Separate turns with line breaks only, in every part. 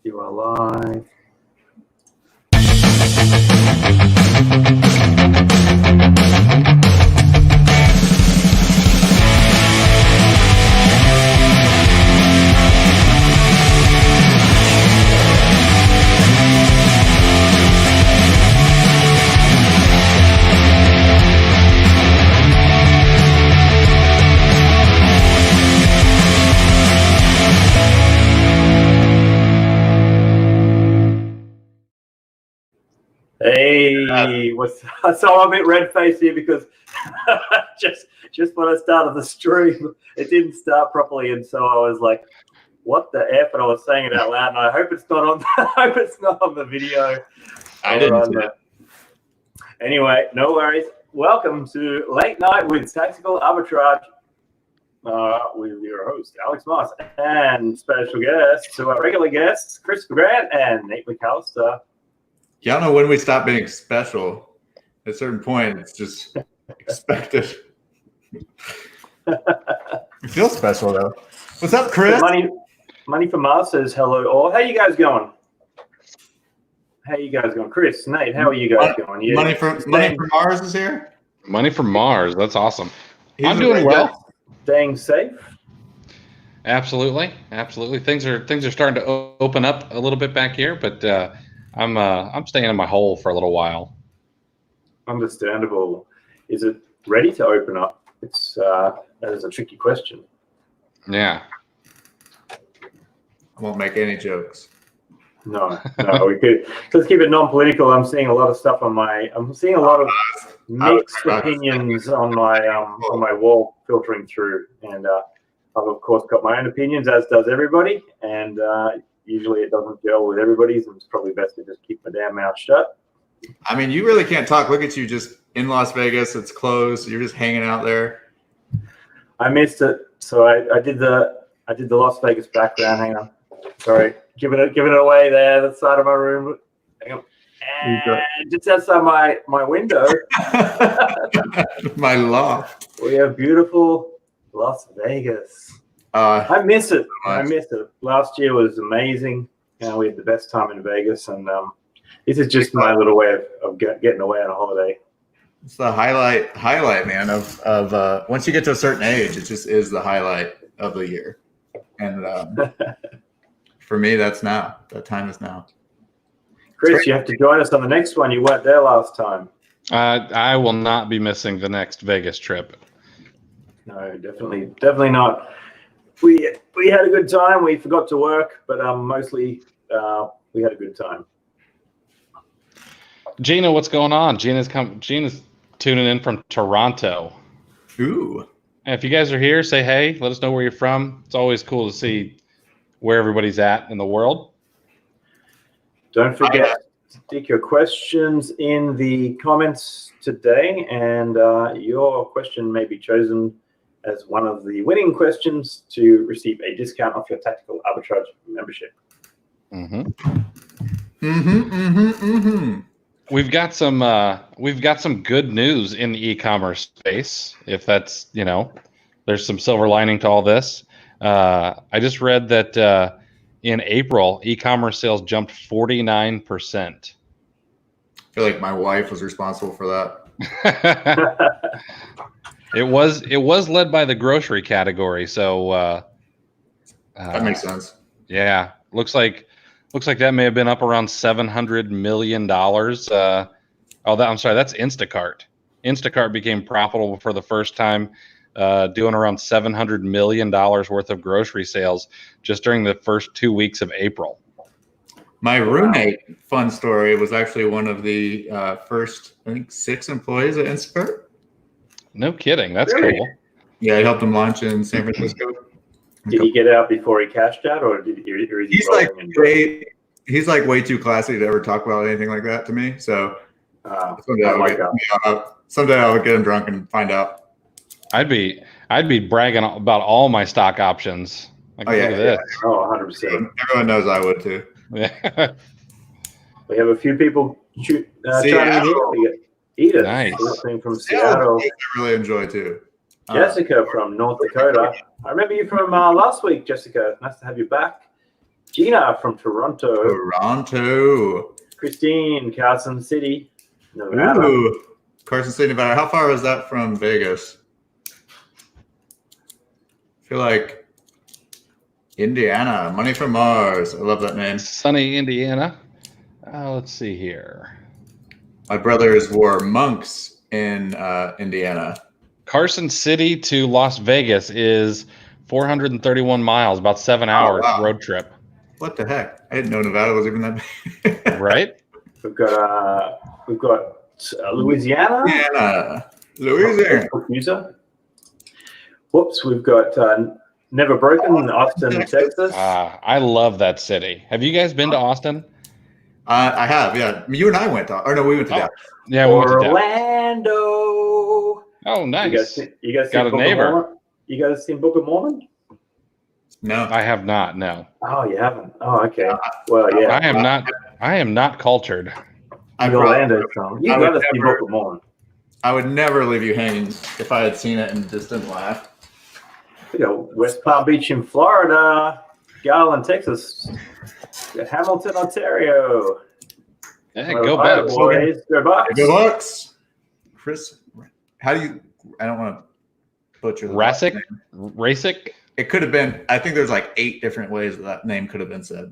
You are live. Hey, so I'm a bit red-faced here because just when I started the stream, it didn't start properly, and so I was like, "What the f?" And I was saying it out loud, and I hope it's not on. I hope it's not on the video.
I didn't see it.
Anyway, no worries. Welcome to Late Night with Tactical Arbitrage with your host Alex Moss and special guests, to our regular guests Chris Grant and Nate McCallister.
Yeah, I don't know when we stop being special. At a certain point, it's just expected. You feel special, though. What's up, Chris?
Money for Mars says hello all. How you guys going? Chris, Nate, how are you guys going? Yeah.
Money for Mars is here?
Money from Mars. That's awesome. I'm
doing
doing well.
Staying safe?
Absolutely. Things are starting to open up a little bit back here, but I'm staying in my hole for a little while.
Understandable. Is it ready to open up? That is a tricky question.
Yeah.
I won't make any jokes.
No, we could. Let's keep it non-political. I'm seeing a lot of stuff I'm seeing a lot of mixed opinions on my wall filtering through, and I've of course got my own opinions, as does everybody, and usually it doesn't gel with everybody's, and it's probably best to just keep my damn mouth shut.
I mean, you really can't talk. Look at you, just in Las Vegas. It's closed. You're just hanging out there.
I missed it, so I did the Las Vegas background. Hang on, sorry, giving it away there. The side of my room. Hang on. And just outside my window,
my loft.
we have beautiful Las Vegas. I miss it. Last year was amazing. We had the best time in Vegas, and this is just my little way of getting away on a holiday.
It's the highlight, man, of once you get to a certain age, it just is the highlight of the year. And for me, that's now. That time is now.
Chris, you have to join us on the next one. You weren't there last time.
I will not be missing the next Vegas trip.
No, definitely not. We had a good time. We forgot to work, but mostly we had a good time.
Gina, what's going on? Gina's tuning in from Toronto.
Ooh.
And if you guys are here, say hey. Let us know where you're from. It's always cool to see where everybody's at in the world.
Don't forget to stick your questions in the comments today, and your question may be chosen as one of the winning questions to receive a discount off your Tactical Arbitrage membership.
We've got some good news in the e-commerce space. If that's, there's some silver lining to all this. I just read that in April, e-commerce sales jumped 49%.
I feel like my wife was responsible for that.
It was led by the grocery category, so
that makes sense.
Yeah, looks like that may have been up around $700 million. I'm sorry, that's Instacart. Instacart became profitable for the first time, doing around $700 million worth of grocery sales just during the first 2 weeks of April.
My roommate, fun story, was actually one of the first, I think, 6 employees at Instacart.
No kidding. That's
really
cool.
Yeah, he helped him launch in San Francisco.
Did he get out before he cashed out, or is he
he's like way too classy to ever talk about anything like that to me. So someday I'll get him drunk and find out.
I'd be bragging about all my stock options. Look at this.
Oh, 100%.
Everyone knows I would too.
Yeah.
We have a few people chiming in here. Edith,
nice.
Listening from Seattle.
I really enjoy too.
Jessica from North Dakota. I remember you from last week, Jessica. Nice to have you back. Gina from Toronto.
Toronto.
Christine, Carson City, Nevada.
Ooh, Carson City, Nevada. How far is that from Vegas? I feel like Indiana. Money from Mars. I love that name.
Sunny Indiana. Let's see here.
My brothers were monks in Indiana.
Carson City to Las Vegas is 431 miles, about 7 hours road trip.
What the heck? I didn't know Nevada was even that big.
Right?
We've got Louisiana.
Louisiana.
Whoops, we've got Never Broken, Austin, Texas.
I love that city. Have you guys been to Austin?
I have, yeah. We went to Dallas.
Yeah, we went to Dallas.
Orlando.
Oh, nice.
You guys
got a
Book
neighbor.
Of Mormon? You guys seen Book of Mormon?
No,
I have not. No.
Oh, you haven't. Oh, okay. Well, yeah.
I am not cultured.
Orlando song. You got to see Book of Mormon.
I would never leave you hanging if I had seen it and just didn't laugh.
West Palm Beach in Florida, Garland, Texas, Hamilton, Ontario.
Yeah, go Bucks.
Boys. Go Bucks.
Go Bucks. Chris, how do you? I don't want to butcher the
Rasic?
name.
Rasic?
It could have been. I think there's like 8 different ways that name could have been said.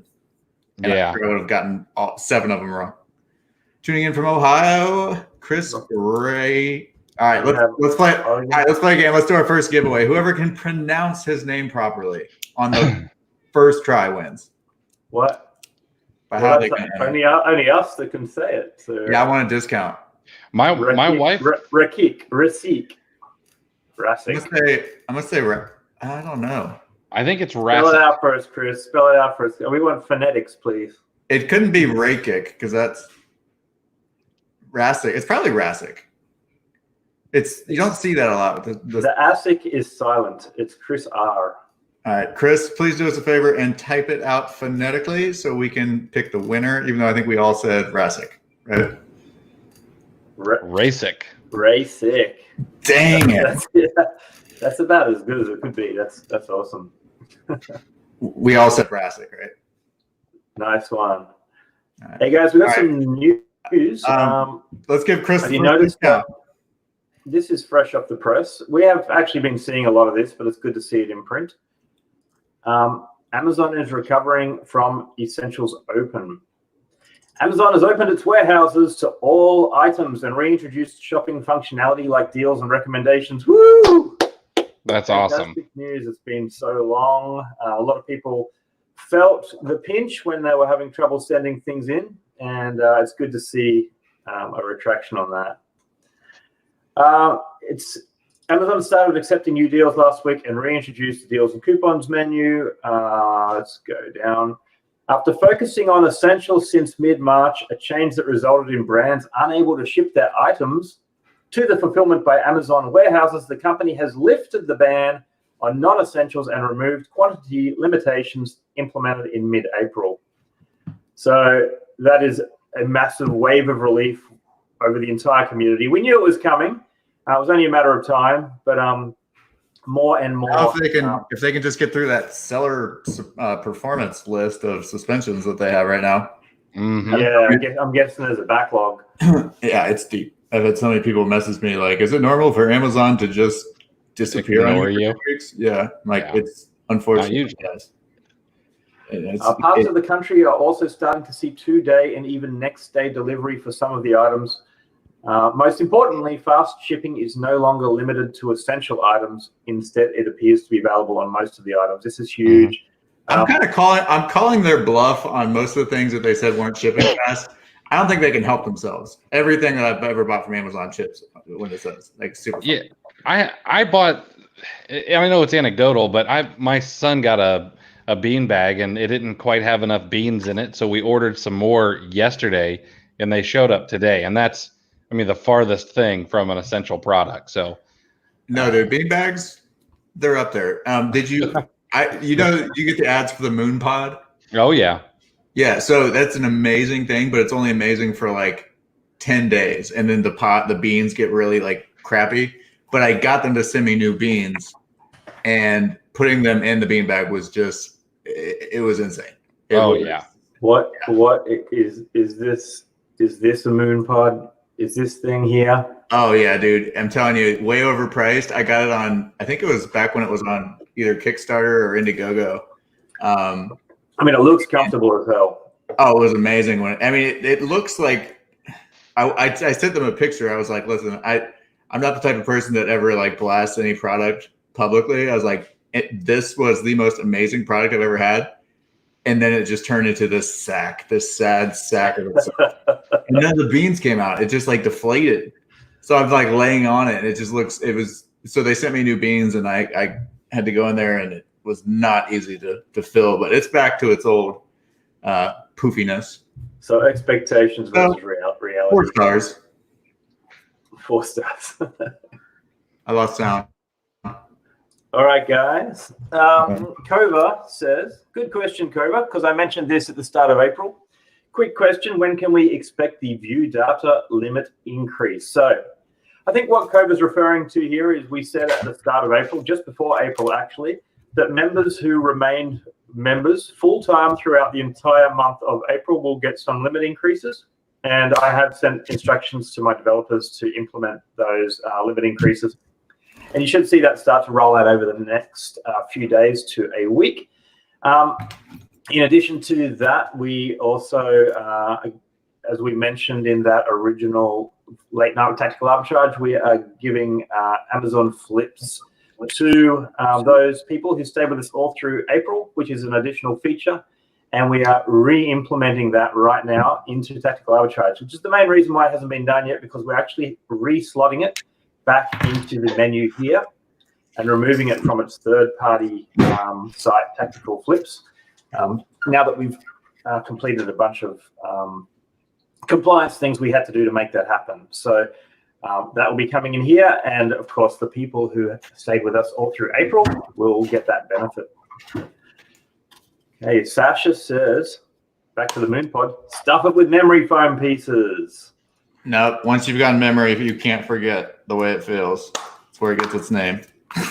And
Yeah.
I would have gotten 7 of them wrong. Tuning in from Ohio, Chris Ray. All right, let's play. All right, let's play a game. Let's do our first giveaway. Whoever can pronounce his name properly on the first try wins.
What?
Only
us that can say it. So.
Yeah, I want a discount.
My wife.
Rasik.
I'm gonna say. I don't know.
I think it's
Spell
Rasic.
it out first, Chris. Spell it out first. We want phonetics, please.
It couldn't be Rakic because that's Rasic. It's probably Rasic. You don't see that a lot.
The ASIC is silent. It's Chris R.
All right, Chris, please do us a favor and type it out phonetically so we can pick the winner, even though I think we all said Rasic, right?
Rasic.
Rasic.
Dang it.
That's about as good as it could be. That's awesome.
We all said Rasic, right?
Nice one.
Right.
Hey, guys, we got some news.
Let's give Chris
have you noticed that? This is fresh off the press. We have actually been seeing a lot of this, but it's good to see it in print. Amazon is recovering from Essentials Open. Amazon has opened its warehouses to all items and reintroduced shopping functionality like deals and recommendations. Woo!
That's awesome.
Fantastic news. It's been so long. A lot of people felt the pinch when they were having trouble sending things in, and it's good to see a retraction on that. Amazon started accepting new deals last week and reintroduced the deals and coupons menu. Let's go down. After focusing on essentials since mid-March, a change that resulted in brands unable to ship their items to the fulfillment by Amazon warehouses, the company has lifted the ban on non-essentials and removed quantity limitations implemented in mid-April. So that is a massive wave of relief over the entire community. We knew it was coming. It was only a matter of time, but more and more.
If they can just get through that seller performance list of suspensions that they have right now.
Mm-hmm.
Yeah, I'm guessing there's a backlog.
Yeah, it's deep. I've had so many people message me like, "Is it normal for Amazon to just disappear on you?" Yeah, it's unfortunate. Yes.
Parts of the country are also starting to see 2-day and even next-day delivery for some of the items. Most importantly, fast shipping is no longer limited to essential items. Instead, it appears to be available on most of the items. This is huge.
I'm calling their bluff on most of the things that they said weren't shipping fast. I don't think they can help themselves. Everything that I've ever bought from Amazon ships when it says like super.
Yeah, I bought. I know it's anecdotal, but my son got a bean bag and it didn't quite have enough beans in it, so we ordered some more yesterday, and they showed up today, and that's. I mean, the farthest thing from an essential product. So,
no, dude, bean bags, they're up there. Did you? You get the ads for the Moon Pod?
Oh yeah,
yeah. So that's an amazing thing, but it's only amazing for like 10 days, and then the beans get really like crappy. But I got them to send me new beans, and putting them in the bean bag was just it was insane.
Yeah.
What is this? Is this a moon pod? Is this thing here?
Oh yeah, dude. I'm telling you, way overpriced. I got it on, I think it was back when it was on either Kickstarter or Indiegogo.
I mean, it looks comfortable as hell.
Oh, it was amazing. It looks like I sent them a picture. I was like, listen, I'm not the type of person that ever like blasts any product publicly. I was like, this was the most amazing product I've ever had. And then it just turned into this sad sack of itself. And then the beans came out. It just like deflated. So I'm like laying on it. And so they sent me new beans and I had to go in there and it was not easy to fill, but it's back to its old poofiness.
So expectations versus reality.
4 stars.
4 stars.
I lost sound.
All right, guys. Kova says, good question, Kova, because I mentioned this at the start of April. Quick question, when can we expect the view data limit increase? So I think what Kova's referring to here is we said at the start of April, just before April actually, that members who remained members full-time throughout the entire month of April will get some limit increases. And I have sent instructions to my developers to implement those limit increases. And you should see that start to roll out over the next few days to a week. In addition to that, we also, as we mentioned in that original late night Tactical Arbitrage, we are giving Amazon flips to those people who stayed with us all through April, which is an additional feature. And we are re-implementing that right now into Tactical Arbitrage, which is the main reason why it hasn't been done yet, because we're actually re-slotting it back into the menu here and removing it from its third-party site, Tactical Flips. Now that we've completed a bunch of compliance things we had to do to make that happen. So that will be coming in here. And of course, the people who stayed with us all through April will get that benefit. Okay, Sasha says, back to the moon pod, stuff it with memory foam pieces.
No, once you've got memory, you can't forget the way it feels. That's where it gets its name. I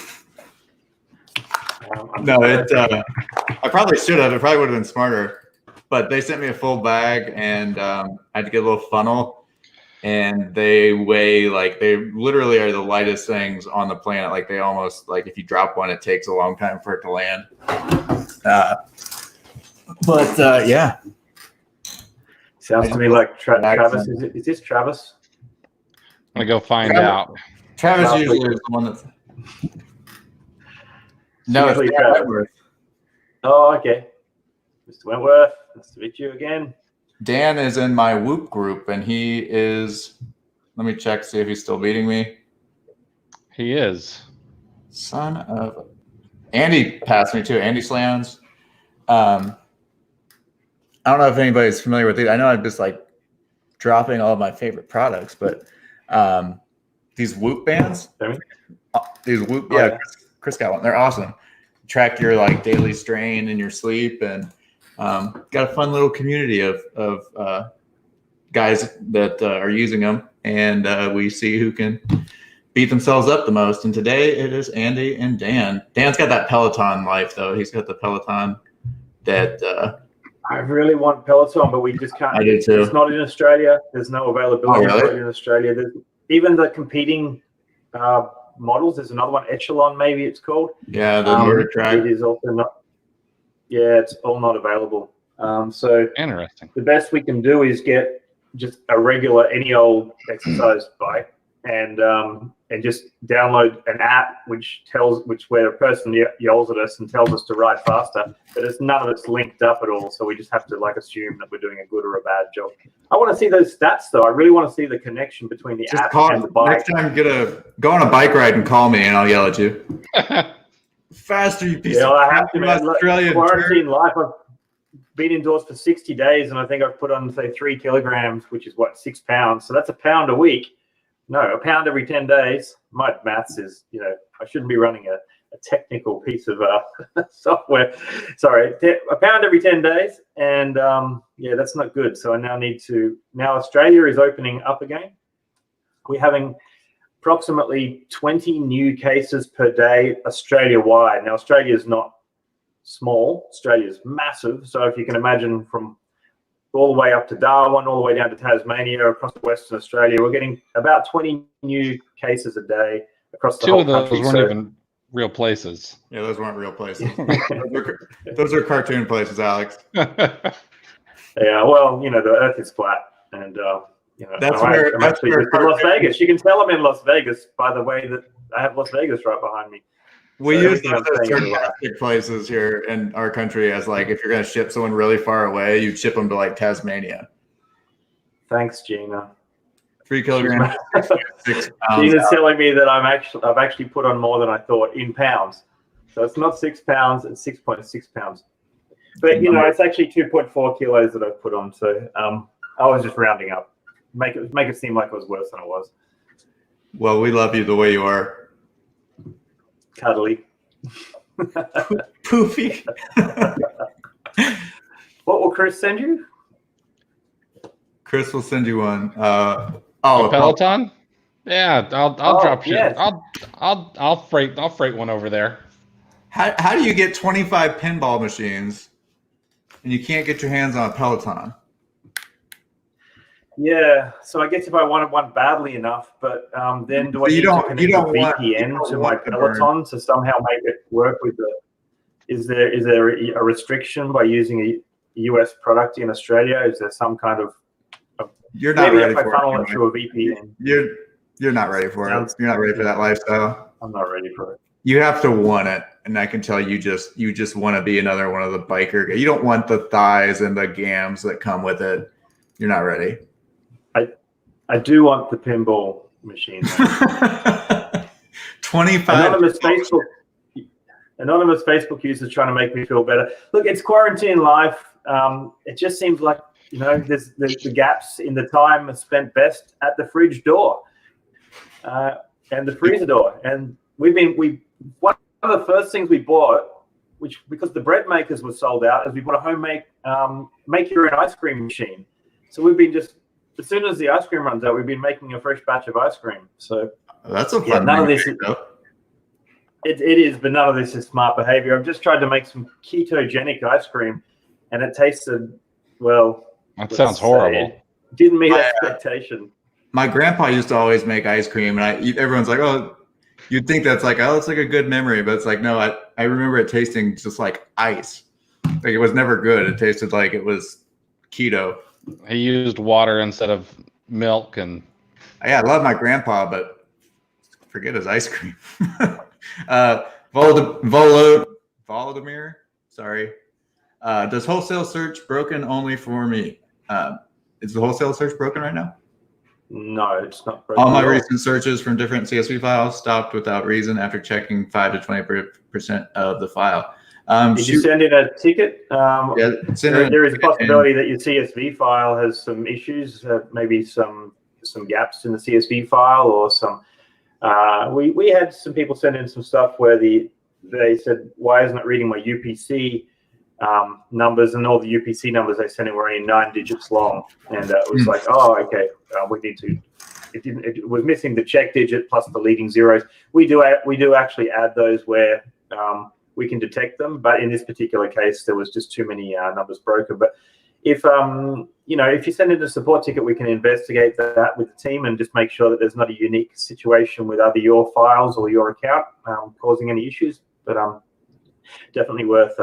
probably should have. It probably would have been smarter. But they sent me a full bag, and I had to get a little funnel. And they weigh, like, they literally are the lightest things on the planet. Like, they almost, like, if you drop one, it takes a long time for it to land. Yeah.
Sounds to me like Travis. Is this Travis?
I'm going to go find out.
Travis usually is the one that's... No, it's
Travis. Wentworth. Oh, okay. Mr. Wentworth, nice to meet you again.
Dan is in my Whoop group, and he is... Let me check, see if he's still beating me.
He is.
Son of... Andy passed me, too. Andy Slams. I don't know if anybody's familiar with it. I know I'm just like dropping all of my favorite products, but these Whoop bands, Chris got one. They're awesome. Track your like daily strain and your sleep, and got a fun little community of guys that are using them, and we see who can beat themselves up the most. And today it is Andy and Dan. Dan's got that Peloton life though. He's got the Peloton that.
I really want Peloton, but we just can't.
I do too.
It's not in Australia. There's no availability in Australia. Even the competing models, there's another one, Echelon, maybe it's called.
Yeah, the Nordic track.
It is also not. Yeah, it's all not available. So
interesting.
The best we can do is get just a regular, any old exercise bike, and just download an app where a person yells at us and tells us to ride faster, but it's none of it's linked up at all. So we just have to like assume that we're doing a good or a bad job. I want to see those stats though. I really want to see the connection between the app and the bike.
Next time, go on a bike ride and call me, and I'll yell at you. Faster, you piece of
I have to.
Australian
quarantine life. I've been indoors for 60 days, and I think I've put on say 3 kilograms, which is what, 6 pounds. So that's a pound a week. No, a pound every 10 days. My maths is, I shouldn't be running a technical piece of software. Sorry, a pound every 10 days. And that's not good. So I now Australia is opening up again. We're having approximately 20 new cases per day Australia-wide. Now, Australia is not small. Australia's massive. So if you can imagine from all the way up to Darwin, all the way down to Tasmania, across Western Australia, we're getting about 20 new cases a day across the whole country.
Two of those weren't even real places.
Yeah, those weren't real places. those are cartoon places, Alex.
Yeah, well, the Earth is flat, and
that's
I'm
where
actually in Las Vegas. You can tell I'm in Las Vegas by the way that I have Las Vegas right behind me.
We use those sarcastic places here in our country as like if you're going to ship someone really far away, you ship them to like Tasmania.
Thanks, Gina.
3 kilograms. 6 pounds.
Gina's telling me that I've actually put on more than I thought in pounds. So it's not 6 pounds; it's 6.6 pounds. But it's actually 2.4 kilos that I've put on. So I was just rounding up, make it seem like it was worse than it was.
Well, we love you the way you are.
Cuddly.
Poofy.
What will Chris send you?
Chris will send you one.
A Peloton? Yeah, I'll drop shit. Yes. I'll freight one over there.
How do you get 25 pinball machines and you can't get your hands on a Peloton?
Yeah, so I guess if I wanted one badly enough, but then do I need to connect a VPN to my Peloton to somehow make it work with the? Is there a restriction by using a US product in Australia? Is there some kind of?
You're not ready
for it.
Maybe if I
funnel it through a VPN.
You're not ready for it. You're not ready for that lifestyle.
I'm not ready for it.
You have to want it, and I can tell you just want to be another one of the biker. You don't want the thighs and the gams that come with it. You're not ready.
I do want the pinball machine.
25.
Anonymous Facebook users trying to make me feel better. Look, it's quarantine life. It just seems like there's the gaps in the time are spent best at the fridge door and the freezer door. And one of the first things we bought, which because the bread makers were sold out, is we bought a homemade make your own ice cream machine. So we've been just. As soon as the ice cream runs out, we've been making a fresh batch of ice cream. So
that's a fun.
None of this. It is, but none of this is smart behavior. I've just tried to make some ketogenic ice cream, and it tasted well.
That sounds horrible.
It didn't meet expectation.
My grandpa used to always make ice cream, and everyone's like, "Oh, you'd think that's like, oh, it's like a good memory," but it's like, no, I remember it tasting just like ice. Like it was never good. It tasted like it was keto.
He used water instead of milk, and
I love my grandpa, but forget his ice cream. Volodymyr, sorry. Does wholesale search broken only for me? Is the wholesale search broken right now?
No, it's not broken.
All my recent searches from different CSV files stopped without reason after checking 5 to 20% of the file.
Did you send in a ticket? There is a possibility that your CSV file has some issues, maybe some gaps in the CSV file, or some. We had some people send in some stuff where they said, "Why isn't it reading my UPC numbers?" And all the UPC numbers they sent in were only 9 digits long, and it was like, "Oh, okay, we need to." It was missing the check digit plus the leading zeros. We do actually add those where. We can detect them, but in this particular case, there was just too many numbers broken. But if if you send in a support ticket, we can investigate that with the team and just make sure that there's not a unique situation with either your files or your account causing any issues. But definitely worth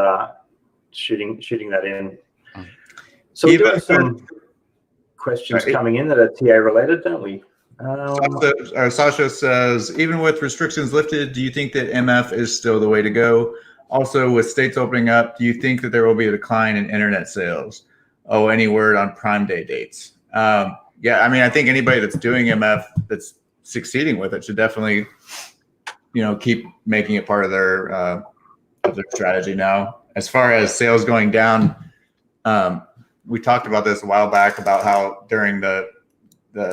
shooting that in. So we do have some questions coming in that are TA related, don't we?
Sasha says, even with restrictions lifted, do you think that MF is still the way to go? Also, with states opening up, do you think that there will be a decline in internet sales? Oh, any word on Prime Day dates? I mean, I think anybody that's doing MF that's succeeding with it should definitely, keep making it part of their strategy now. As far as sales going down, we talked about this a while back about how during the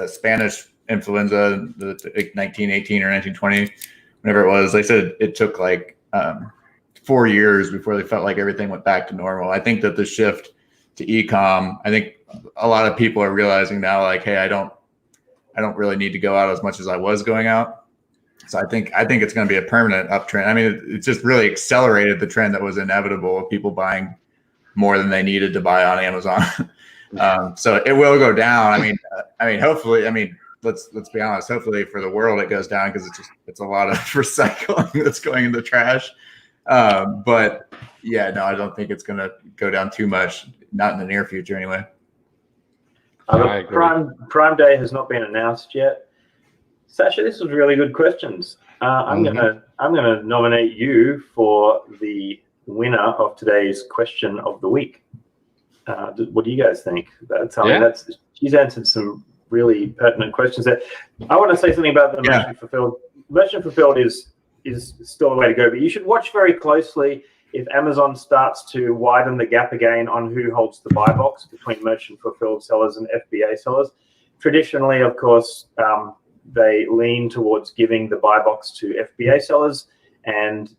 Spanish influenza, the 1918 or 1920, whenever it was, they said it took like 4 years before they felt like everything went back to normal. I think that the shift to e-com, I think a lot of people are realizing now, like, hey, I don't really need to go out as much as I was going out. So I think it's going to be a permanent uptrend. I mean, it just really accelerated the trend that was inevitable of people buying more than they needed to buy on Amazon. So it will go down. I mean, hopefully. I mean, let's be honest. Hopefully, for the world, it goes down because it's a lot of recycling that's going in the trash. But yeah, no, I don't think it's going to go down too much. Not in the near future, anyway.
Prime Day has not been announced yet. Sasha, this was really good questions. I'm gonna nominate you for the winner of today's question of the week. What do you guys think? She's answered some really pertinent questions there. I want to say something about the merchant fulfilled. Merchant fulfilled is still the way to go, but you should watch very closely if Amazon starts to widen the gap again on who holds the buy box between merchant fulfilled sellers and FBA sellers. Traditionally, of course, they lean towards giving the buy box to FBA sellers. And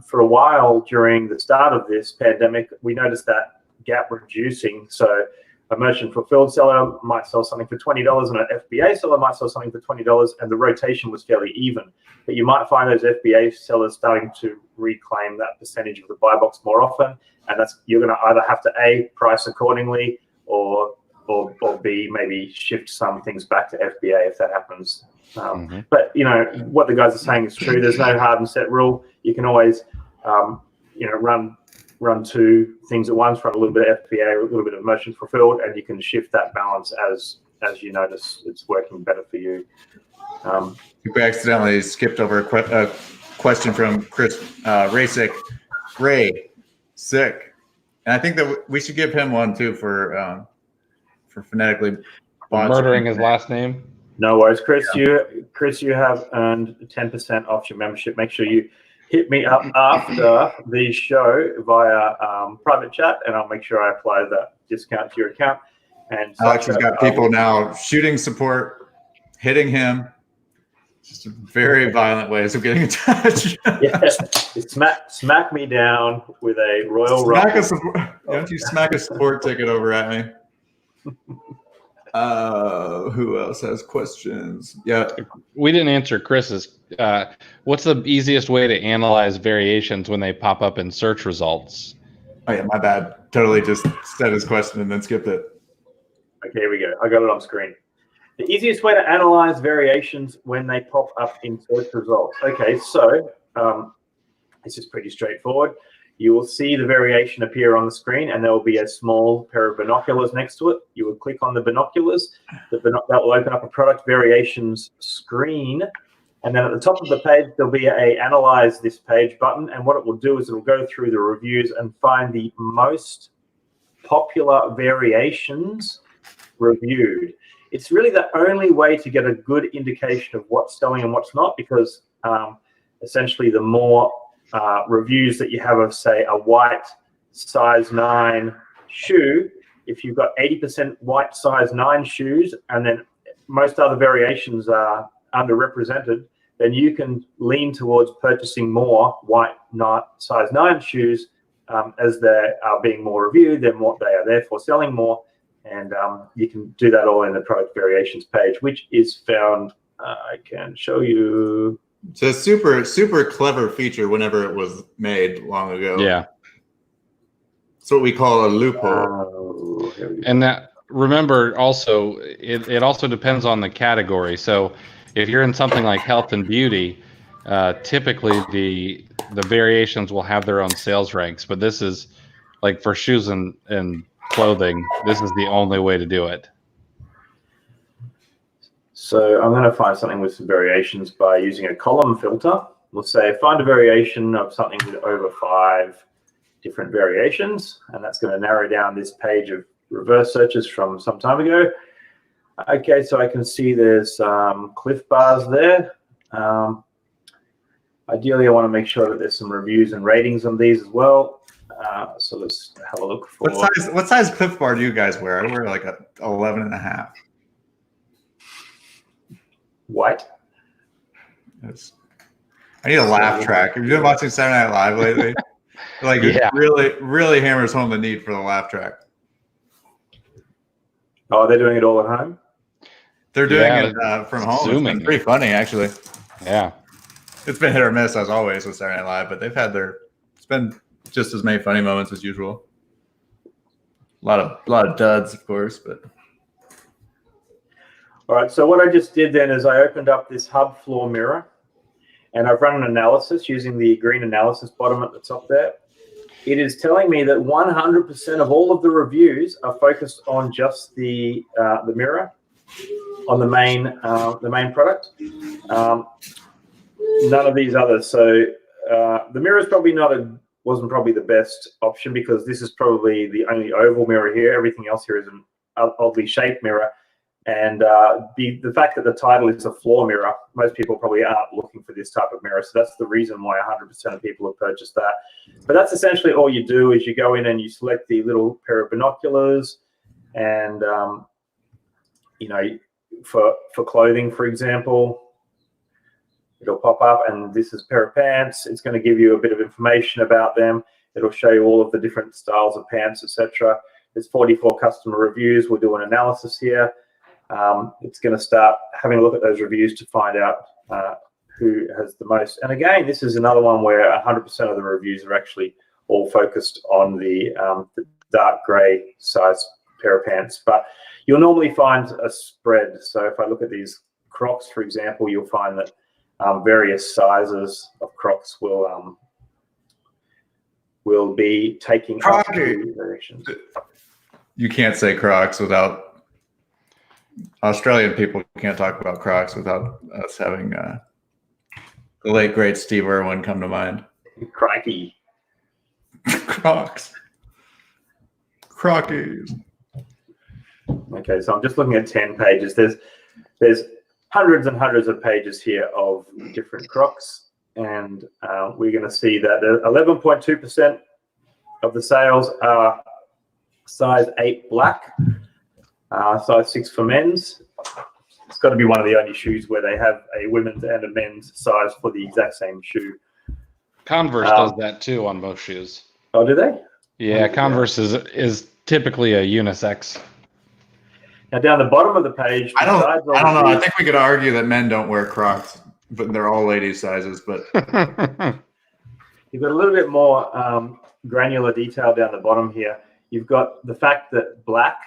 for a while during the start of this pandemic, we noticed that gap reducing. So a merchant fulfilled seller might sell something for $20 and an FBA seller might sell something for $20, and the rotation was fairly even. But you might find those FBA sellers starting to reclaim that percentage of the buy box more often. And you're going to either have to A, price accordingly, or B, maybe shift some things back to FBA if that happens. But what the guys are saying is true. There's no hard and set rule. You can always run two things at once, run a little bit of FBA, a little bit of merchant fulfilled, and you can shift that balance as you notice it's working better for you.
We accidentally skipped over a question from Chris Rasick. Ray, sick. And I think that we should give him one too for phonetically
murdering his last name.
No worries, Chris. You have earned 10% off your membership. Make sure you hit me up after the show via private chat, and I'll make sure I apply that discount to your account. And
Alex has got people now shooting support, hitting him. Just very violent ways of getting in touch.
Smack me down with a royal rumble.
Don't you smack a support ticket over at me? Who else has questions? Yeah,
we didn't answer Chris's. What's the easiest way to analyze variations when they pop up in search results?
Oh yeah, my bad. Totally just said his question and then skipped it.
Okay, here we go. I got it on screen. The easiest way to analyze variations when they pop up in search results. Okay, so this is pretty straightforward. You will see the variation appear on the screen, and there will be a small pair of binoculars next to it. You will click on the binoculars. That will open up a product variations screen. And then at the top of the page, there'll be a Analyze This Page button. And what it will do is it will go through the reviews and find the most popular variations reviewed. It's really the only way to get a good indication of what's selling and what's not, because essentially the more reviews that you have of, say, a white size 9 shoe, if you've got 80% white size 9 shoes and then most other variations are underrepresented, then you can lean towards purchasing more white size 9 shoes as they are being more reviewed, then what they are therefore selling more. And you can do that all in the product variations page, which is found, I can show you.
It's a super, super clever feature whenever it was made long ago.
Yeah.
It's what we call a loophole.
And that, remember, also, it also depends on the category. So if you're in something like health and beauty, typically the variations will have their own sales ranks. But this is like for shoes and clothing, this is the only way to do it.
So I'm going to find something with some variations by using a column filter. We'll say find a variation of something with over 5 different variations, and that's going to narrow down this page of reverse searches from some time ago. Okay, so I can see there's Cliff Bars there. Ideally, I want to make sure that there's some reviews and ratings on these as well. So let's have a look for...
What size Cliff Bar do you guys wear? I wear like a 11.5.
White.
I need a laugh track. Have you been watching Saturday Night Live lately? Like,
yeah.
It really hammers home the need for the laugh track.
Oh, they're doing it all at home?
They're doing it from home. Zooming. It's been pretty funny, actually.
Yeah.
It's been hit or miss as always with Saturday Night Live, but they've had it's been just as many funny moments as usual. A lot of duds, of course, but.
All right, so what I just did then is I opened up this hub floor mirror, and I've run an analysis using the green analysis bottom at the top there. It is telling me that 100% of all of the reviews are focused on just the mirror, on the main product. None of these others. So the mirror is probably wasn't probably the best option, because this is probably the only oval mirror here. Everything else here is an oddly shaped mirror. And the fact that the title is a floor mirror, most people probably aren't looking for this type of mirror. So that's the reason why 100% of people have purchased that. But that's essentially all you do, is you go in and you select the little pair of binoculars, and for clothing, for example, it'll pop up, and this is a pair of pants. It's going to give you a bit of information about them. It'll show you all of the different styles of pants, etc. There's 44 customer reviews. We'll do an analysis here. It's going to start having a look at those reviews to find out who has the most. And again, this is another one where 100% of the reviews are actually all focused on the dark gray size pair of pants. But you'll normally find a spread. So if I look at these Crocs, for example, you'll find that various sizes of Crocs will be taking up variations.
You can't say Crocs without. Australian people can't talk about Crocs without us having the late great Steve Irwin come to mind.
Crikey.
Crocs. Crockies.
Okay, so I'm just looking at 10 pages. There's hundreds and hundreds of pages here of different Crocs, and we're going to see that 11.2% of the sales are size 8 black. Size 6 for men's. It's got to be one of the only shoes where they have a women's and a men's size for the exact same shoe.
Converse does that too on most shoes.
Oh, do they?
Yeah, Converse is typically a unisex.
Now down the bottom of the page,
I don't know. I think we could argue that men don't wear Crocs, but they're all ladies' sizes. But
you've got a little bit more granular detail down the bottom here. You've got the fact that black,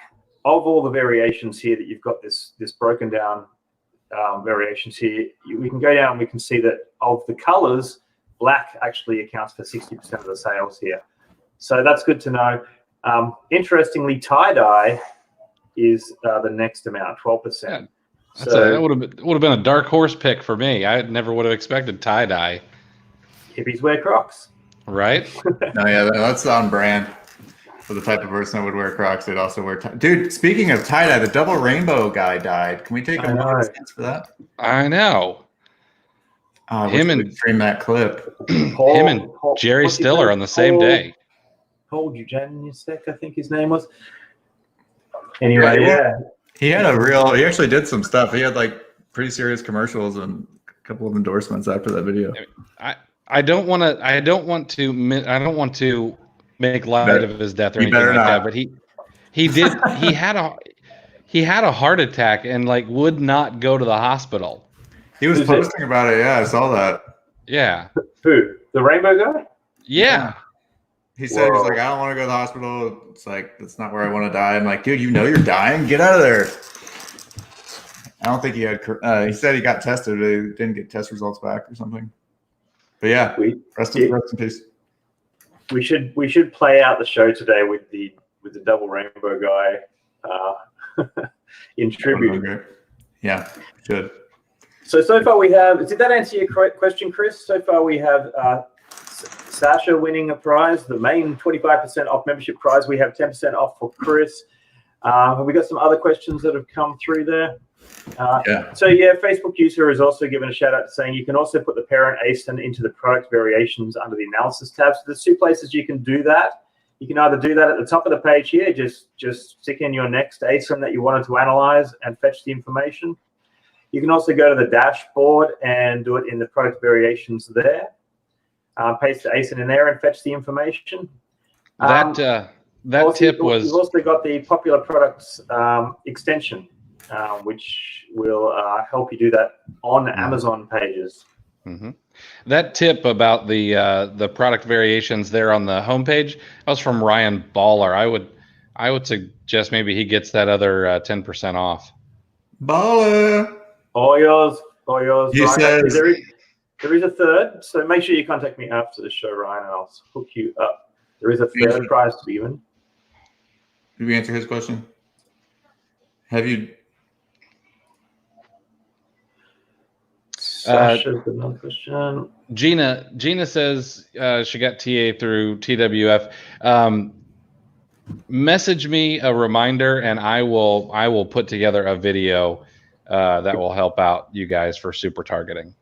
of all the variations here, that you've got this broken down variations here, we can go down and we can see that of the colors, black actually accounts for 60% of the sales here. So that's good to know. Interestingly, tie-dye is the next amount, 12%. Yeah,
that would have been a dark horse pick for me. I never would have expected tie-dye.
Hippies wear Crocs.
Right?
No, yeah, that's on brand. For the type of person that would wear Crocs, they'd also wear Dude, speaking of tie-dye, the double rainbow guy died. Can we take a moment for that?
I know.
Him and stream that clip.
Him and Jerry Stiller on the same day.
Paul Janusek, I think his name was. Anyway, yeah.
He actually did some stuff. He had like pretty serious commercials and a couple of endorsements after that video.
I don't want to make light of his death or anything like that, but he had a heart attack and like would not go to the hospital.
He was posting about it. Yeah, I saw that.
Yeah.
Who? The rainbow guy?
Yeah.
He said, he was like, I don't want to go to the hospital. It's like, that's not where I want to die. I'm like, dude, you know you're dying. Get out of there. I don't think he had. He said he got tested, but he didn't get test results back or something. But yeah, rest in peace.
We should play out the show today with the double rainbow guy in tribute.
Okay. Yeah, should.
So far we have. Did that answer your question, Chris? So far we have Sasha winning a prize, the main 25% off membership prize. We have 10% off for Chris. Have we got some other questions that have come through there? So yeah, Facebook user has also given a shout out to saying you can also put the parent ASIN into the product variations under the analysis tab. So there's two places you can do that. You can either do that at the top of the page here, just stick in your next ASIN that you wanted to analyze and fetch the information. You can also go to the dashboard and do it in the product variations there. Paste the ASIN in there and fetch the information.
That tip was.
We've also got the popular products extension, which will help you do that on Amazon pages.
Mm-hmm. That tip about the product variations there on the homepage, that was from Ryan Baller. I would suggest maybe he gets that other 10% off.
Baller.
All yours. All yours.
He
Ryan.
says
there is a third, so make sure you contact me after the show, Ryan, and I'll hook you up. There is a third prize to be given.
Did we answer his question? Have you?
Sasha's another question.
Gina says she got TA through TWF. Message me a reminder, and I will put together a video that will help out you guys for super targeting.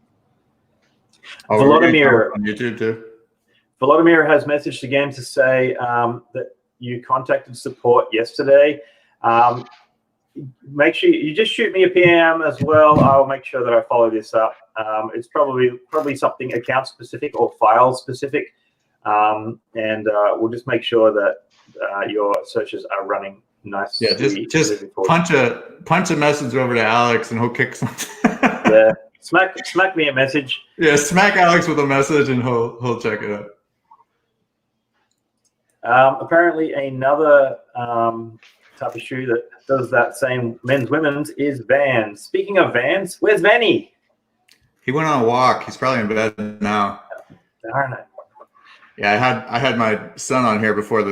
Oh,
Volodymyr
on YouTube too.
Volodymyr has messaged again to say that you contacted support yesterday. Make sure you just shoot me a PM as well. I'll make sure that I follow this up. It's probably something account specific or file specific, and we'll just make sure that your searches are running nicely.
Yeah, just punch a message over to Alex and he'll kick something.
Yeah, smack me a message.
Yeah, smack Alex with a message and he'll check it out.
Apparently, another type of shoe that does that same men's, women's is Vans. Speaking of Vans, where's Vanny?
He went on a walk. He's probably in bed now.
Darn it.
Yeah, I had my son on here before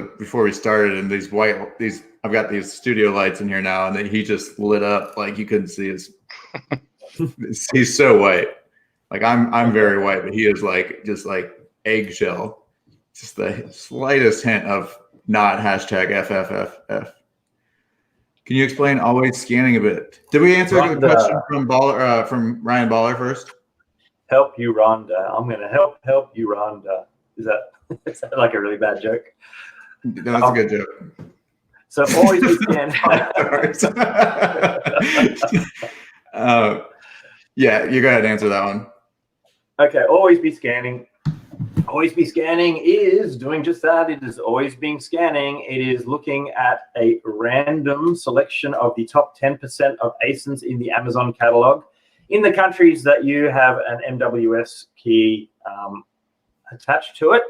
we started, and I've got these studio lights in here now, and he just lit up like you couldn't see his. He's so white. Like I'm very white, but he is just like eggshell. Just the slightest hint of not hashtag FFFF. Can you explain always scanning a bit? Did we answer the question from Ryan Baller first?
Help you, Rhonda. I'm gonna help you, Rhonda. Is that like a really bad joke?
No, that's a good joke.
So always be scanning.
Yeah, you go ahead and answer that one.
Okay, always be scanning. Always be scanning is doing just that. It is always being scanning. It is looking at a random selection of the top 10% of ASINs in the Amazon catalog in the countries that you have an MWS key attached to it.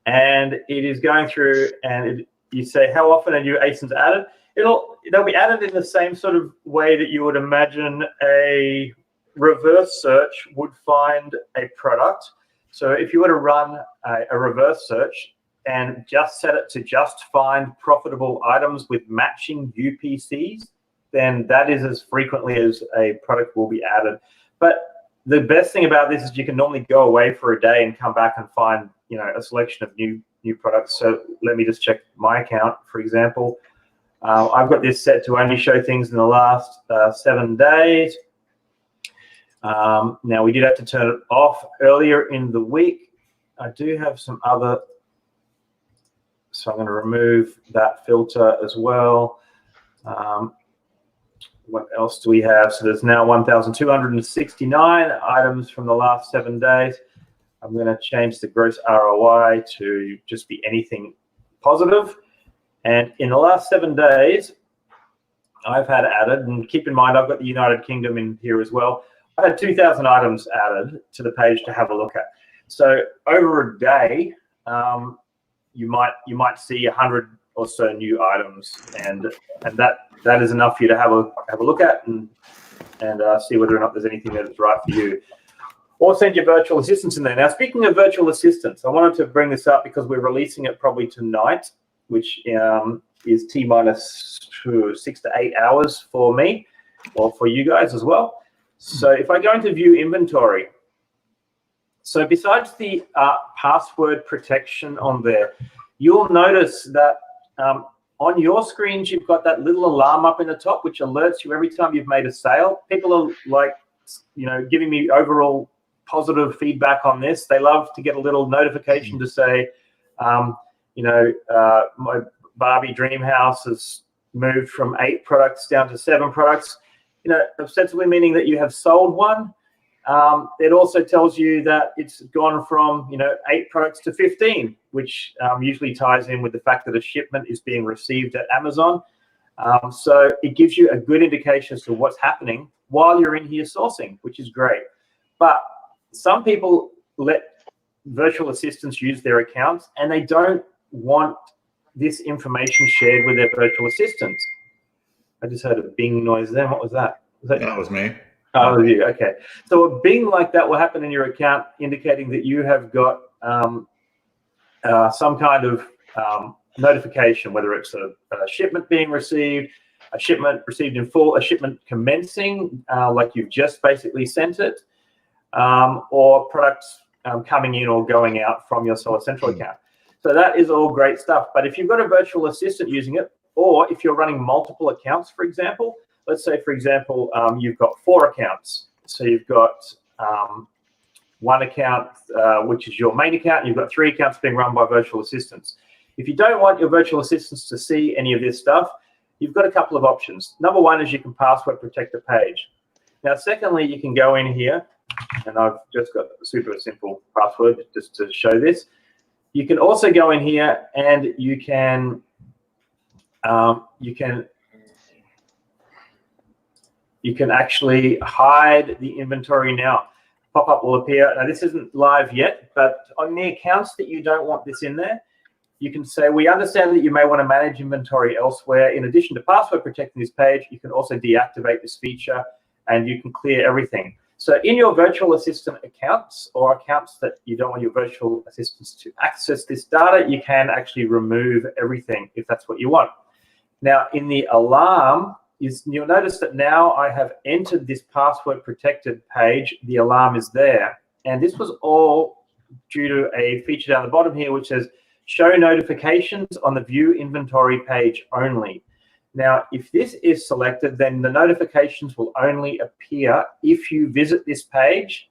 And it is going through and you say, how often are your ASINs added? They'll be added in the same sort of way that you would imagine a reverse search would find a product. So if you were to run a reverse search and just set it to just find profitable items with matching UPCs, then that is as frequently as a product will be added. But the best thing about this is you can normally go away for a day and come back and find, a selection of new products. So let me just check my account, for example. I've got this set to only show things in the last 7 days. Now, we did have to turn it off earlier in the week. I do have some other, so I'm going to remove that filter as well. What else do we have? So there's now 1,269 items from the last 7 days. I'm going to change the gross ROI to just be anything positive. And in the last 7 days, I've had added, and keep in mind, I've got the United Kingdom in here as well. I had 2,000 items added to the page to have a look at. So over a day, you might see 100 or so new items, and that is enough for you to have a look at and see whether or not there's anything that is right for you. Or send your virtual assistants in there. Now, speaking of virtual assistants, I wanted to bring this up because we're releasing it probably tonight, which is T-minus 6 to 8 hours for me, or for you guys as well. So if I go into view inventory, so besides the password protection on there, you'll notice that on your screens, you've got that little alarm up in the top, which alerts you every time you've made a sale. People are like, giving me overall positive feedback on this. They love to get a little notification to say, my Barbie dream house has moved from 8 products down to 7 products. Ostensibly meaning that you have sold one. It also tells you that it's gone from 8 products to 15, which usually ties in with the fact that a shipment is being received at Amazon. So it gives you a good indication as to what's happening while you're in here sourcing, which is great. But some people let virtual assistants use their accounts, and they don't want this information shared with their virtual assistants. I just heard a bing noise then. What was that?
That was me.
Oh, it was you. Okay. So a bing like that will happen in your account, indicating that you have got some kind of notification, whether it's a shipment being received, a shipment received in full, a shipment commencing, like you've just basically sent it, or products coming in or going out from your Seller Central account. So that is all great stuff. But if you've got a virtual assistant using it, or if you're running multiple accounts, for example, let's say, for example, you've got 4 accounts. So you've got one account, which is your main account, and you've got 3 accounts being run by virtual assistants. If you don't want your virtual assistants to see any of this stuff, you've got a couple of options. Number one is you can password protect the page. Now, secondly, you can go in here, and I've just got a super simple password just to show this. You can also go in here and you can actually hide the inventory now. Pop-up will appear. Now, this isn't live yet, but on the accounts that you don't want this in there, you can say, we understand that you may want to manage inventory elsewhere. In addition to password protecting this page, you can also deactivate this feature and you can clear everything. So in your virtual assistant accounts or accounts that you don't want your virtual assistants to access this data, you can actually remove everything if that's what you want. Now, in the alarm, you'll notice that now I have entered this password protected page, the alarm is there. And this was all due to a feature down the bottom here, which says show notifications on the view inventory page only. Now, if this is selected, then the notifications will only appear if you visit this page.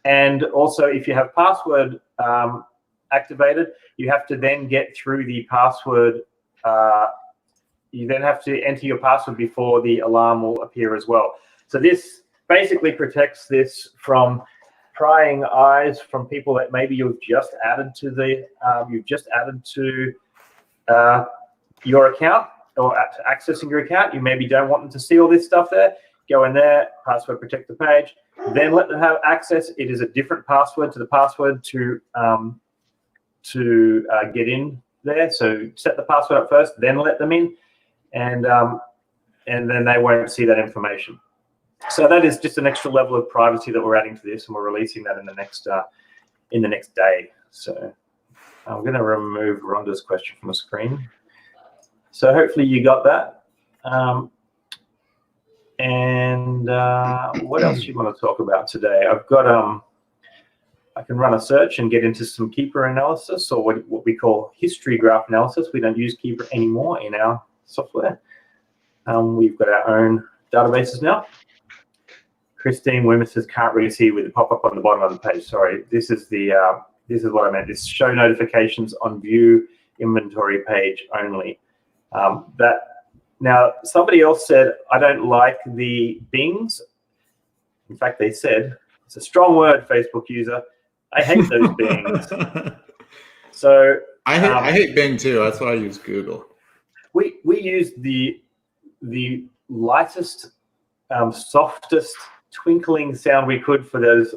And also if you have password activated, you have to then get through the password. You then have to enter your password before the alarm will appear as well. So this basically protects this from prying eyes from people that maybe you've just added to the your account or accessing your account. You maybe don't want them to see all this stuff there. Go in there, password protect the page, then let them have access. It is a different password to the password to get in there. So set the password up first, then let them in. And then they won't see that information. So that is just an extra level of privacy that we're adding to this, and we're releasing that in the next day. So I'm going to remove Rhonda's question from the screen. So hopefully you got that. What else do you want to talk about today? I've got I can run a search and get into some keeper analysis, or what we call history graph analysis. We don't use keeper anymore in our software. We've got our own databases now. Christine Wimmer says can't really see with the pop-up on the bottom of the page. Sorry, this is what I meant. This show notifications on view inventory page only. Now somebody else said I don't like the bings. In fact, they said it's a strong word, Facebook user. I hate those bings. So
I hate Bing too. That's why I use Google.
We use the lightest, softest twinkling sound we could for those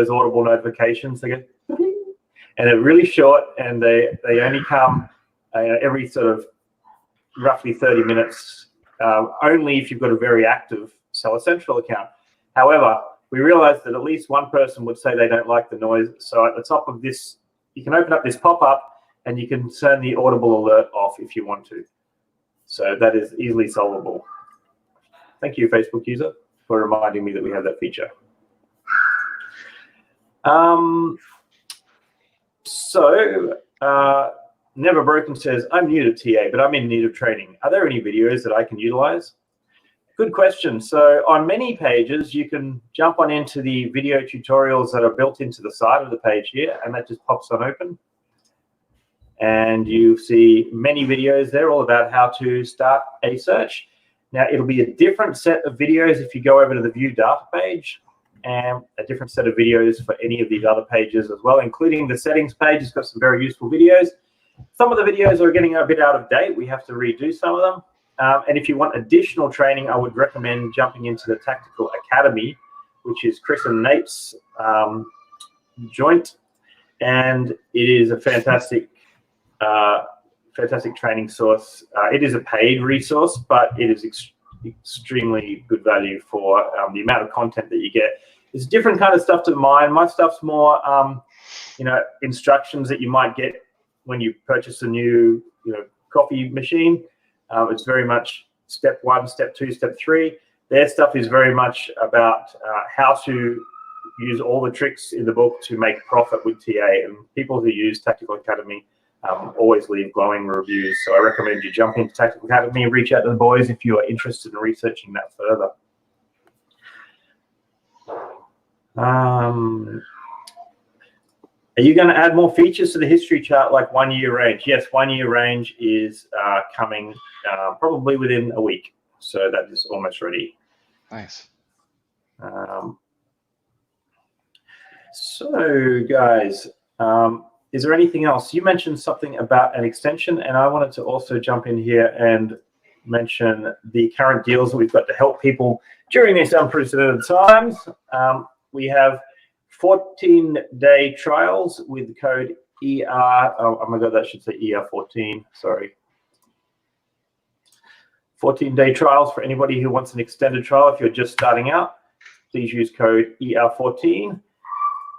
audible notifications. They go, and they're really short, and they only come every sort of roughly 30 minutes. Only if you've got a very active Seller Central account. However, we realized that at least one person would say they don't like the noise. So at the top of this, you can open up this pop-up and you can turn the audible alert off if you want to. So that is easily solvable. Thank you, Facebook user, for reminding me that we have that feature. Never Broken says, I'm new to TA, but I'm in need of training. Are there any videos that I can utilize? Good question. So on many pages, you can jump on into the video tutorials that are built into the side of the page here, and that just pops on open. And you see many videos there all about how to start a search. Now, it'll be a different set of videos if you go over to the View Data page, and a different set of videos for any of these other pages as well, including the settings page. It's got some very useful videos. Some of the videos are getting a bit out of date. We have to redo some of them. And if you want additional training, I would recommend jumping into the Tactical Academy, which is Chris and Nate's joint, and it is a fantastic training source. It is a paid resource, but it is extremely good value for the amount of content that you get. It's different kind of stuff to mine. My stuff's more, instructions that you might get when you purchase a new, coffee machine. It's very much step 1, step 2, step 3. Their stuff is very much about how to use all the tricks in the book to make profit with TA. And people who use Tactical Academy always leave glowing reviews. So I recommend you jump into Tactical Academy and reach out to the boys if you are interested in researching that further. Are you going to add more features to the history chart like 1 year range? Yes, 1 year range is coming probably within a week. So that is almost ready.
Nice.
So guys, is there anything else? You mentioned something about an extension, and I wanted to also jump in here and mention the current deals that we've got to help people during these unprecedented times. We have 14-day trials with the code ER. Oh my God, that should say ER14. Sorry. 14-day trials for anybody who wants an extended trial. If you're just starting out, please use code ER14.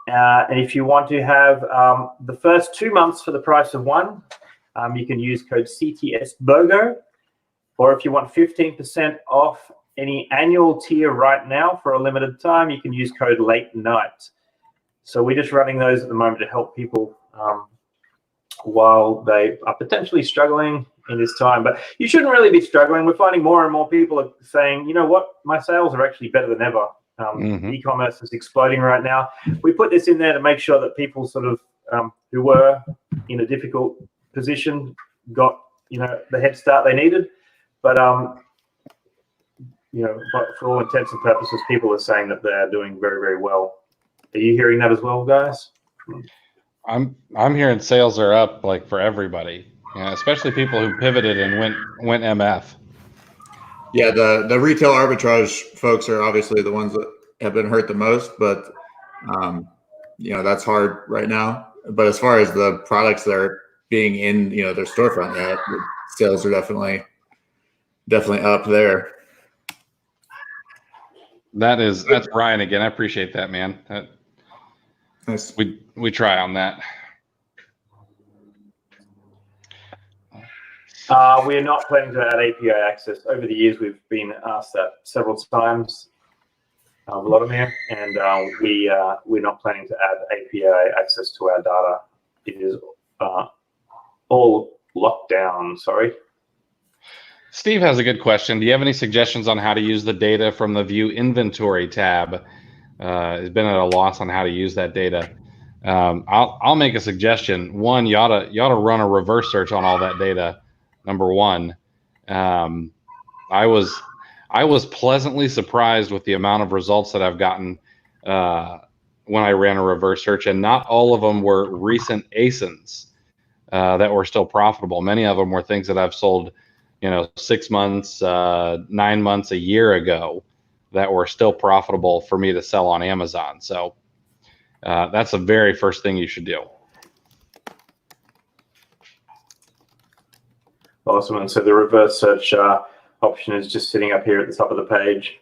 And if you want to have the first 2 months for the price of one, you can use code CTSBOGO. Or if you want 15% off any annual tier right now for a limited time, you can use code late night. So we're just running those at the moment to help people while they are potentially struggling in this time. But you shouldn't really be struggling. We're finding more and more people are saying, you know what, my sales are actually better than ever. E-commerce is exploding right now. We put this in there to make sure that people sort of who were in a difficult position got, the head start they needed. But but for all intents and purposes, people are saying that they're doing very, very well. Are you hearing that as well, guys?
I'm hearing sales are up like for everybody, especially people who pivoted and went MF.
Yeah, the retail arbitrage folks are obviously the ones that have been hurt the most, but that's hard right now. But as far as the products that are being in their storefront, sales are definitely up there.
That's Ryan again. I appreciate that, man.
Nice.
We try on that.
We're not planning to add API access. Over the years, we've been asked that several times, Vladimir, and we're not planning to add API access to our data. It is all locked down. Sorry.
Steve has a good question. Do you have any suggestions on how to use the data from the View Inventory tab? Has been at a loss on how to use that data. I'll make a suggestion. One, you ought to run a reverse search on all that data. Number one, I was pleasantly surprised with the amount of results that I've gotten when I ran a reverse search, and not all of them were recent ASINs that were still profitable. Many of them were things that I've sold, 6 months, 9 months, a year ago, that were still profitable for me to sell on Amazon. So that's the very first thing you should do.
Awesome. And so the reverse search option is just sitting up here at the top of the page.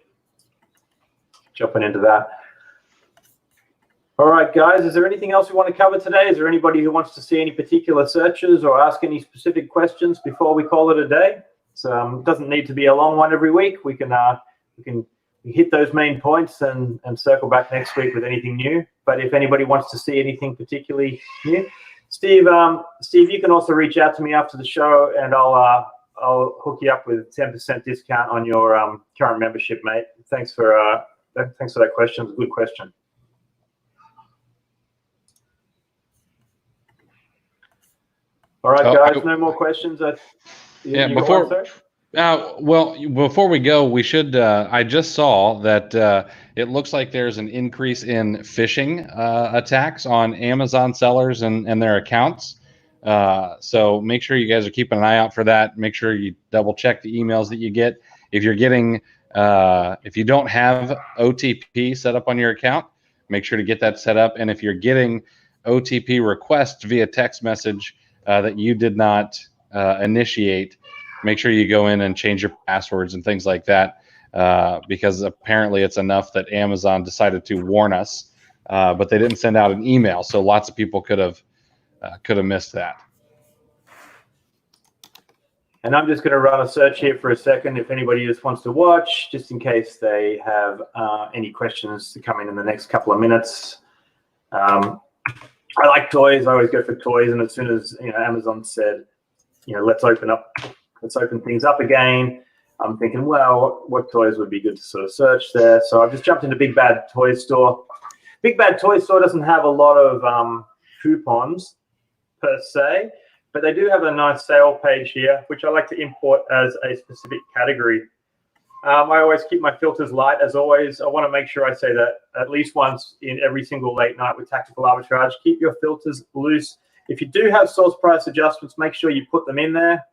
Jumping into that. All right, guys, is there anything else we want to cover today? Is there anybody who wants to see any particular searches or ask any specific questions before we call it a day? So it doesn't need to be a long one every week. We can hit those main points and circle back next week with anything new. But if anybody wants to see anything particularly new, Steve, you can also reach out to me after the show, and I'll hook you up with a 10% discount on your current membership, mate. Thanks for that question. It's a good question. All right, guys, no more questions.
Before we go, we should. I just saw that it looks like there's an increase in phishing attacks on Amazon sellers and their accounts. So make sure you guys are keeping an eye out for that. Make sure you double check the emails that you get. If you're getting, if you don't have OTP set up on your account, make sure to get that set up. And if you're getting OTP requests via text message that you did not initiate, make sure you go in and change your passwords and things like that, because apparently it's enough that Amazon decided to warn us, but they didn't send out an email, so lots of people could have missed that.
And I'm just going to run a search here for a second if anybody just wants to watch, just in case they have any questions to come in the next couple of minutes. I like toys. I always go for toys, and as soon as Amazon said, let's open things up again, I'm thinking, well, what toys would be good to sort of search there? So I've just jumped into Big Bad Toy Store. Big Bad Toy Store doesn't have a lot of coupons per se, but they do have a nice sale page here, which I like to import as a specific category. I always keep my filters light, as always. I want to make sure I say that at least once in every single late night with Tactical Arbitrage. Keep your filters loose. If you do have source price adjustments, make sure you put them in there.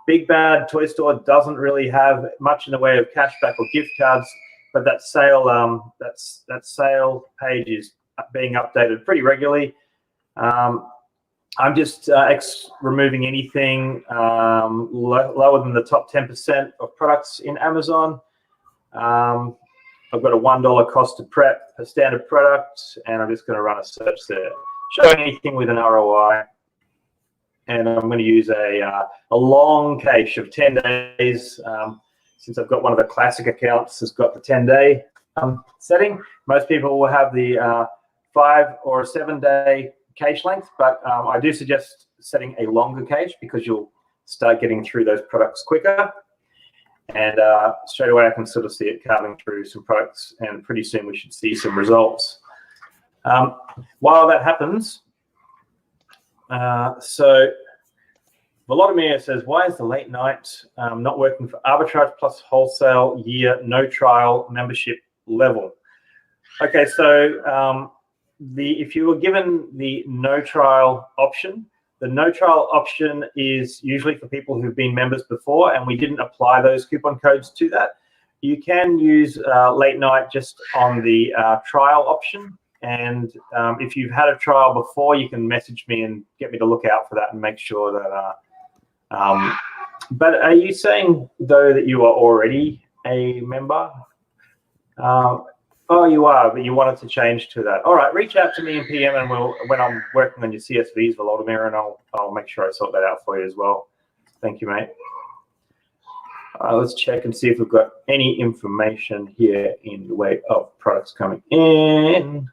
Big Bad Toy Store doesn't really have much in the way of cashback or gift cards, but that sale that sale page is being updated pretty regularly. I'm just removing anything lower than the top 10% of products in Amazon. I've got a $1 cost to prep per standard product, and I'm just going to run a search there, showing anything with an ROI. And I'm going to use a long cache of 10 days. Since I've got one of the classic accounts that's got the 10-day setting, most people will have the 5 or 7 day cache length, but I do suggest setting a longer cache because you'll start getting through those products quicker. And straight away, I can sort of see it carving through some products, and pretty soon we should see some results. While that happens, so Volodymyr says, why is the late night not working for Arbitrage Plus wholesale year no trial membership level? Okay, so if you were given the no trial option, the no trial option is usually for people who've been members before, and we didn't apply those coupon codes to that. You can use late night just on the trial option. And if you've had a trial before, you can message me and get me to look out for that and make sure that. But are you saying, though, that you are already a member? Oh, you are, but you wanted to change to that. All right, reach out to me in PM, and when I'm working on your CSVs, Volodymyr, and I'll make sure I sort that out for you as well. Thank you, mate. Let's check and see if we've got any information here in the way of products coming in.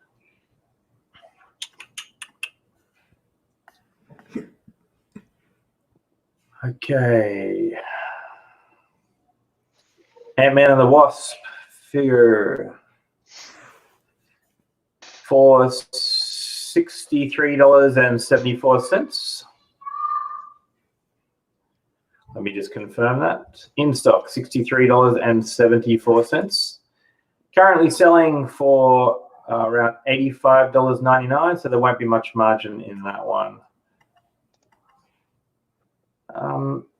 Okay. Ant-Man and the Wasp figure for $63.74. Let me just confirm that. In stock, $63.74. Currently selling for around $85.99, so there won't be much margin in that one.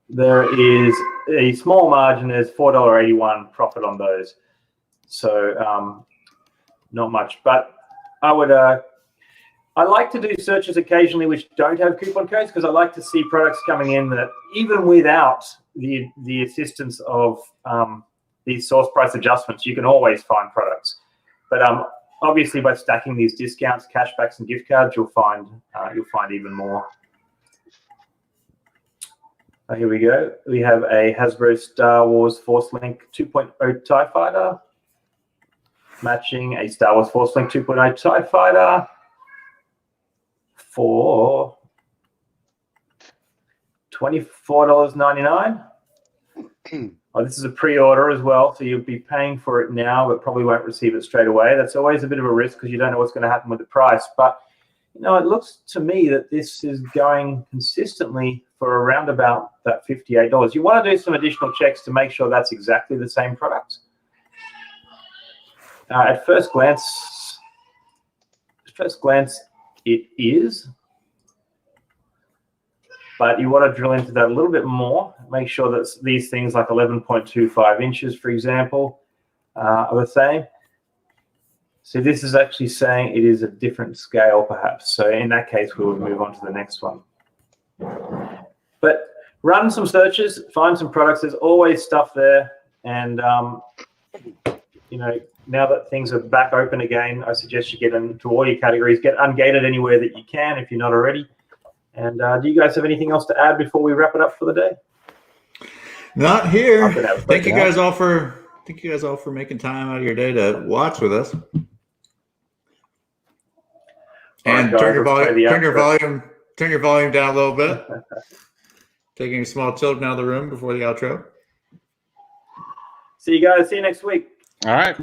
There is a small margin. There's $4.81 profit on those, so not much. But I like to do searches occasionally which don't have coupon codes, because I like to see products coming in that even without the assistance of these source price adjustments, you can always find products. But obviously, by stacking these discounts, cashbacks, and gift cards, you'll find even more. Here we go. We have a Hasbro Star Wars Force Link 2.0 TIE Fighter, matching a Star Wars Force Link 2.0 TIE Fighter for $24.99. Oh, this is a pre-order as well, so you'll be paying for it now, but probably won't receive it straight away. That's always a bit of a risk because you don't know what's going to happen with the price. But it looks to me that this is going consistently for around about that $58. You want to do some additional checks to make sure that's exactly the same product. At first glance, it is. But you want to drill into that a little bit more. Make sure that these things like 11.25 inches, for example, are the same. So this is actually saying it is a different scale, perhaps. So in that case, we would move on to the next one. But run some searches, find some products. There's always stuff there. And, you know, now that things are back open again, I suggest you get into all your categories. Get ungated anywhere that you can if you're not already. And do you guys have anything else to add before we wrap it up for the day?
Not here. Thank you guys all for making time out of your day to watch with us. And
right, guys,
turn your volume down a little bit. Taking a small tilt out of the room before the outro.
See you guys. See you next week.
All right.